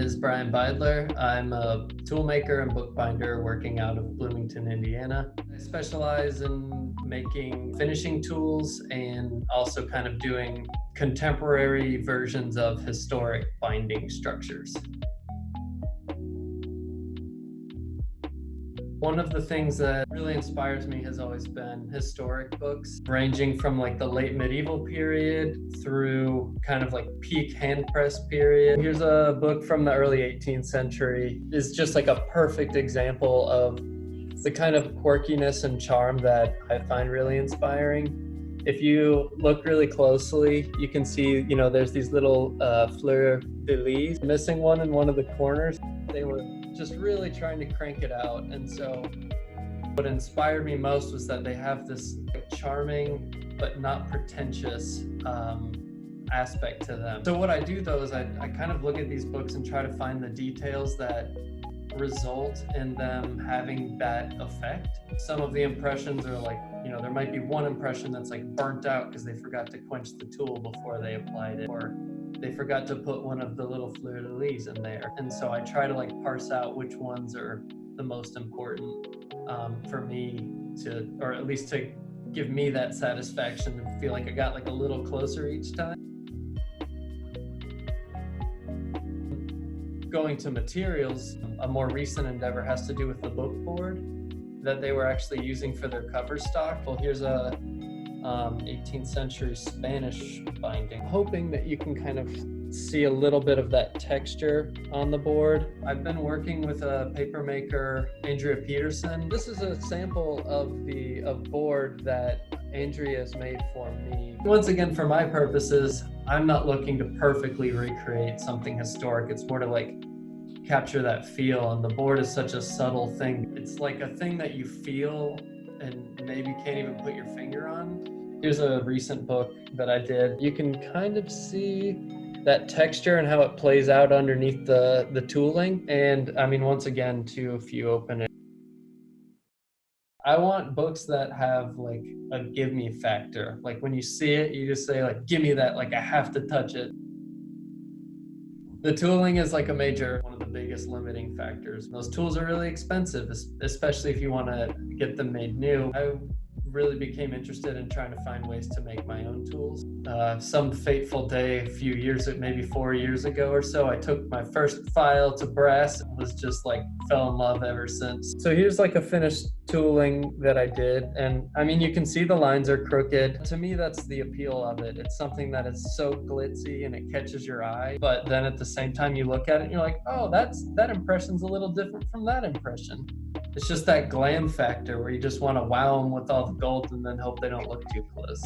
is Brien Beidler. I'm a toolmaker and bookbinder working out of Bloomington, Indiana. I specialize in making finishing tools and also kind of doing contemporary versions of historic binding structures. One of the things that really inspires me has always been historic books, ranging from like the late medieval period through kind of like peak hand press period. Here's a book from the early 18th century. It's just like a perfect example of the kind of quirkiness and charm that I find really inspiring. If you look really closely, you can see, there's these little fleur-de-lis, missing one in one of the corners. They were just really trying to crank it out. And so what inspired me most was that they have this charming but not pretentious aspect to them. So what I do though is I kind of look at these books and try to find the details that result in them having that effect. Some of the impressions are like, there might be one impression that's like burnt out because they forgot to quench the tool before they applied it, or they forgot to put one of the little fleur-de-lis in there. And so I try to like parse out which ones are the most important for me to, or at least to give me that satisfaction to feel like I got like a little closer each time. Going to materials, a more recent endeavor has to do with the book board that they were actually using for their cover stock. Well, here's a 18th century Spanish binding. Hoping that you can kind of see a little bit of that texture on the board. I've been working with a paper maker, Andrea Peterson. This is a sample of board that Andrea has made for me. Once again, for my purposes, I'm not looking to perfectly recreate something historic. It's more to like capture that feel, and the board is such a subtle thing. It's like a thing that you feel and maybe can't even put your finger on. Here's a recent book that I did. You can kind of see that texture and how it plays out underneath the tooling. And I mean, once again, too, if you open it, I want books that have like a give me factor. Like when you see it, you just say like, give me that, like I have to touch it. The tooling is like one of the biggest limiting factors. Those tools are really expensive, especially if you want to get them made new. I really became interested in trying to find ways to make my own tools. Some fateful day a few years, maybe 4 years ago or so, I took my first file to brass and was just like fell in love ever since. So here's like a finished tooling that I did. And I mean, you can see the lines are crooked. To me, that's the appeal of it. It's something that is so glitzy and it catches your eye. But then at the same time, you look at it and you're like, oh, that impression's a little different from that impression. It's just that glam factor where you just want to wow them with all the gold and then hope they don't look too close.